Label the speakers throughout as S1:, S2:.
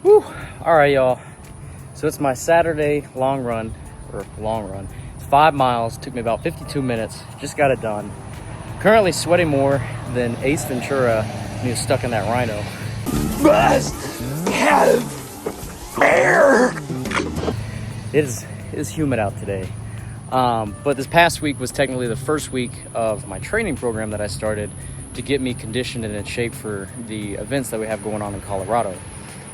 S1: Whew. All right, y'all. So it's my Saturday long run. It's 5 miles. Took me about 52 minutes. Just got it done. Currently sweating more than Ace Ventura when he was stuck in that rhino.
S2: Must have bear.
S1: It is humid out today. But this past week was technically the first week of my training program that I started to get me conditioned and in shape for the events that we have going on in Colorado.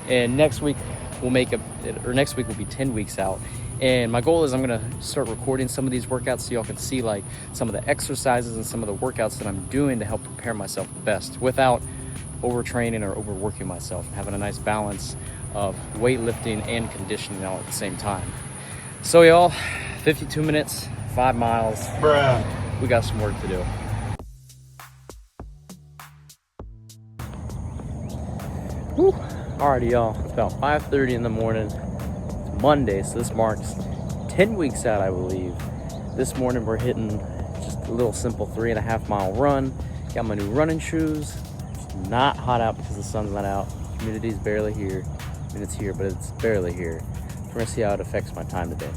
S1: And next week will be 10 weeks out. And my goal is I'm gonna start recording some of these workouts so y'all can see like some of the exercises and some of the workouts that I'm doing to help prepare myself the best without overtraining or overworking myself, having a nice balance of weightlifting and conditioning all at the same time. So y'all, 52 minutes, 5 miles.
S2: Bruh.
S1: We got some work to do. Whew. Alrighty, y'all, it's about 5:30 in the morning. It's Monday, so this marks 10 weeks out, I believe. This morning we're hitting just a little simple 3.5 mile run. Got my new running shoes. It's not hot out because the sun's not out. Humidity's barely here. I mean, it's here, but it's barely here. We're gonna see how it affects my time today.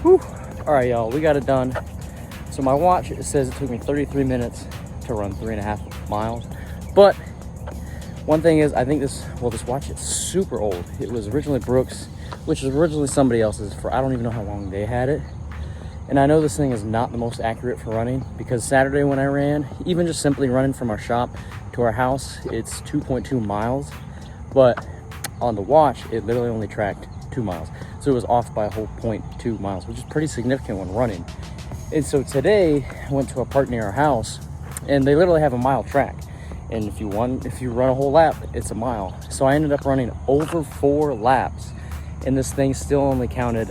S1: Whew. All right, y'all, we got it done. So my watch, it says it took me 33 minutes to run 3.5 miles. But one thing is, I think this watch is super old. It was originally Brooks, which is originally somebody else's for, I don't even know how long they had it. And I know this thing is not the most accurate for running because Saturday when I ran, even just simply running from our shop to our house, it's 2.2 miles. But on the watch, it literally only tracked 2 miles. So it was off by a whole 0.2 miles, which is pretty significant when running. And so today I went to a park near our house and they literally have a mile track. And if you run a whole lap, it's a mile. So I ended up running over 4 laps and this thing still only counted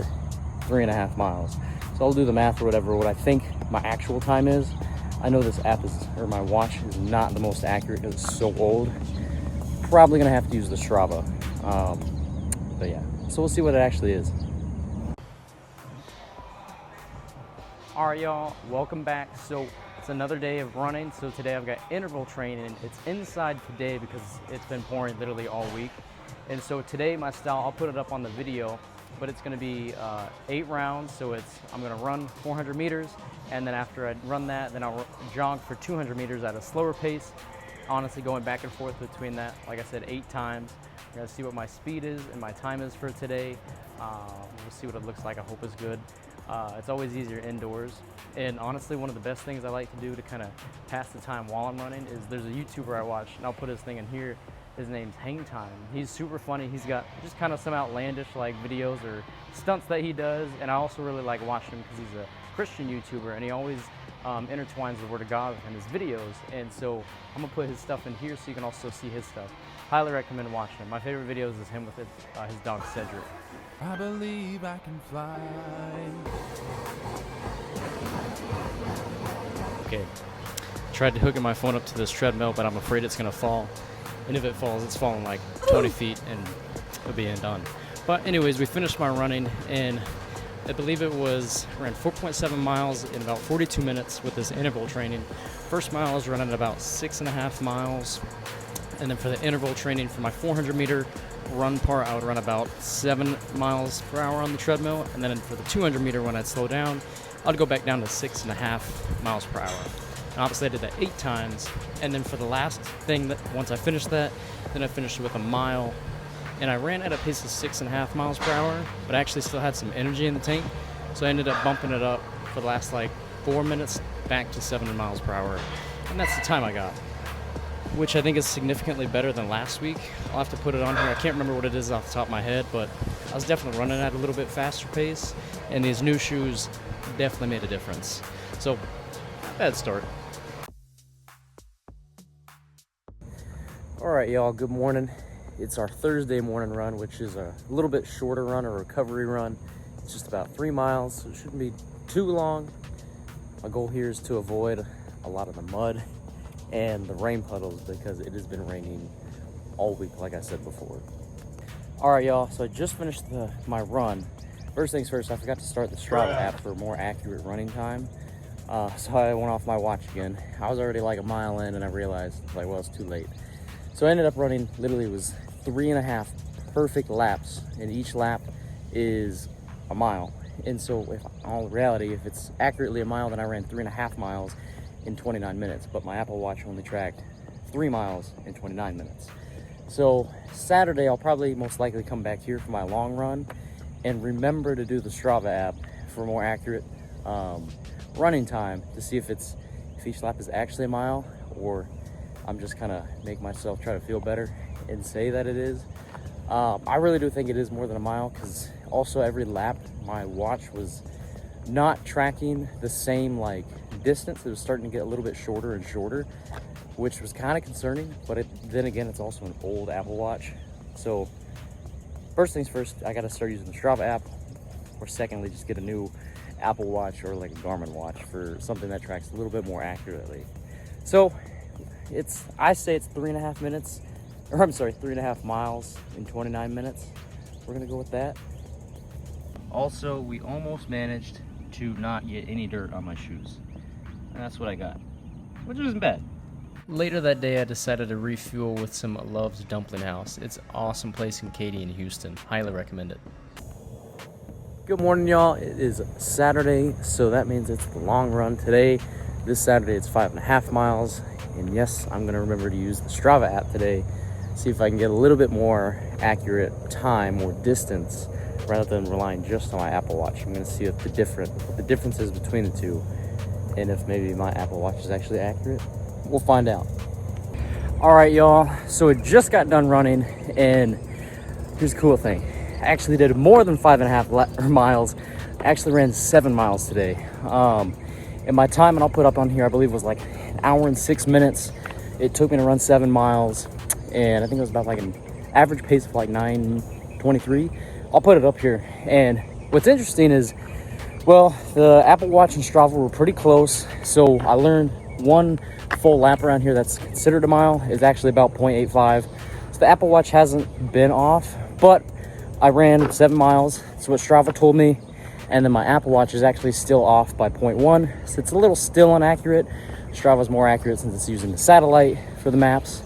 S1: 3.5 miles. So I'll do the math or whatever, what I think my actual time is. I know this app my watch is not the most accurate because it's so old. Probably gonna have to use the Strava. But yeah, so we'll see what it actually is. All right, y'all, welcome back. So it's another day of running. So today I've got interval training. It's inside today because it's been pouring literally all week. And so today my style, I'll put it up on the video, but it's gonna be 8 rounds. So I'm gonna run 400 meters. And then after I run that, then I'll jog for 200 meters at a slower pace. Honestly, going back and forth between that, like I said, 8 times. We're gonna see what my speed is and my time is for today. We'll see what it looks like. I hope it's good. It's always easier indoors. And honestly, one of the best things I like to do to kind of pass the time while I'm running is there's a YouTuber I watch, and I'll put his thing in here. His name's Hang Time. He's super funny. He's got just kind of some outlandish like videos or stunts that he does. And I also really like watching him because he's a Christian YouTuber and he always intertwines the word of God in his videos. And so I'm gonna put his stuff in here so you can also see his stuff. Highly recommend watching him. My favorite videos is him with his dog Cedric.
S3: I believe I can fly.
S1: Okay, tried to hook my phone up to this treadmill, but I'm afraid it's gonna fall. And if it falls, it's falling like 20 feet and it'll be done. But anyways, we finished my running and I believe it was around 4.7 miles in about 42 minutes with this interval training. First mile I was running at about 6.5 miles. And then for the interval training for my 400 meter run part, I would run about 7 miles per hour on the treadmill. And then for the 200 meter when I'd slow down, I'd go back down to 6.5 miles per hour. And obviously I did that 8 times. And then for the last thing, once I finished that, then I finished with a mile. And I ran at a pace of 6.5 miles per hour, but I actually still had some energy in the tank. So I ended up bumping it up for the last like 4 minutes back to 7 miles per hour. And that's the time I got, which I think is significantly better than last week. I'll have to put it on here. I can't remember what it is off the top of my head, but I was definitely running at a little bit faster pace, and these new shoes definitely made a difference. So, bad start. All right, y'all, good morning. It's our Thursday morning run, which is a little bit shorter run, a recovery run. It's just about 3 miles, so it shouldn't be too long. My goal here is to avoid a lot of the mud and the rain puddles because it has been raining all week, like I said before. All right, y'all, so I just finished my run. First things first, I forgot to start the Strava app for more accurate running time. So I went off my watch again. I was already like a mile in and I realized, like, well, it's too late. So I ended up running, literally it was 3.5 perfect laps, and each lap is a mile. And so if in all reality, if it's accurately a mile, then I ran 3.5 miles in 29 minutes, but my Apple Watch only tracked 3 miles in 29 minutes. So Saturday, I'll probably most likely come back here for my long run and remember to do the Strava app for more accurate running time to see if each lap is actually a mile, or I'm just kind of make myself try to feel better and say that it is. I really do think it is more than a mile, because also every lap my watch was not tracking the same like distance. It was starting to get a little bit shorter and shorter, which was kind of concerning, but then again, it's also an old Apple Watch. So first things first, I got to start using the Strava app, or secondly, just get a new Apple Watch or like a Garmin watch for something that tracks a little bit more accurately. So I say it's 3.5 minutes, or I'm sorry, 3.5 miles in 29 minutes. We're gonna go with that. Also, we almost managed to not get any dirt on my shoes, and that's what I got, which isn't bad. Later that day, I decided to refuel with some Love's Dumpling House. It's an awesome place in Katy and Houston. Highly recommend it. Good morning, y'all. It is Saturday, so that means it's the long run today. This Saturday, it's 5.5 miles. And yes, I'm gonna remember to use the Strava app today, see if I can get a little bit more accurate time or distance rather than relying just on my Apple Watch. I'm gonna see what the difference is between the two, and if maybe my Apple Watch is actually accurate. We'll find out. All right, y'all, so it just got done running, and here's the cool thing. I actually did more than 5.5 miles. I actually ran 7 miles today. And my time, and I'll put up on here, I believe was like 1 hour and 6 minutes. It took me to run 7 miles, and I think it was about like an average pace of like 9:23. I'll put it up here. And what's interesting is, well, the Apple Watch and Strava were pretty close. So I learned one full lap around here that's considered a mile is actually about 0.85. So the Apple Watch hasn't been off, but I ran 7 miles. That's what Strava told me. And then my Apple Watch is actually still off by 0.1. So it's a little still inaccurate. Strava's more accurate since it's using the satellite for the maps.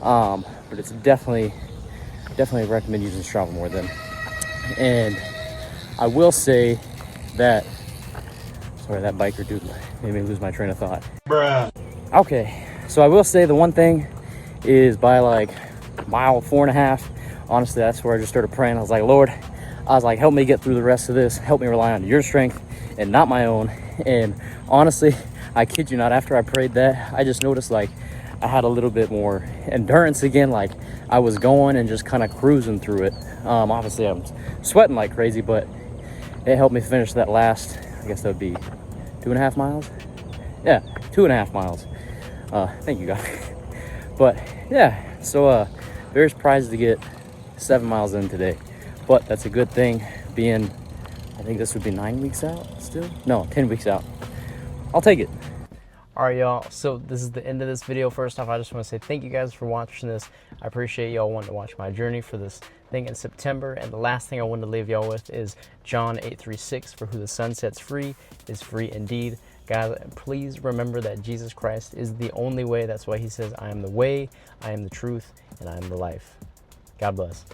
S1: But it's definitely recommend using Strava more than. And I will say that, sorry, that biker dude made me lose my train of thought.
S2: Bruh.
S1: Okay, so I will say the one thing is by like mile 4.5, honestly, that's where I just started praying. I was like, Lord, help me get through the rest of this. Help me rely on your strength and not my own. And honestly, I kid you not, after I prayed that, I just noticed like I had a little bit more endurance again. Like I was going and just kind of cruising through it. Obviously I'm sweating like crazy, but it helped me finish that last, I guess that would be 2.5 miles. Yeah, 2.5 miles. Thank you, God. But yeah, so very surprised to get 7 miles in today. But that's a good thing, being, I think this would be 9 weeks out still? No, 10 weeks out. I'll take it. All right, y'all, so this is the end of this video. First off, I just want to say thank you guys for watching this. I appreciate y'all wanting to watch my journey for this thing in September. And the last thing I wanted to leave y'all with is John 8:36, for who the Son sets free is free indeed. Guys, please remember that Jesus Christ is the only way. That's why he says, I am the way, I am the truth, and I am the life. God bless.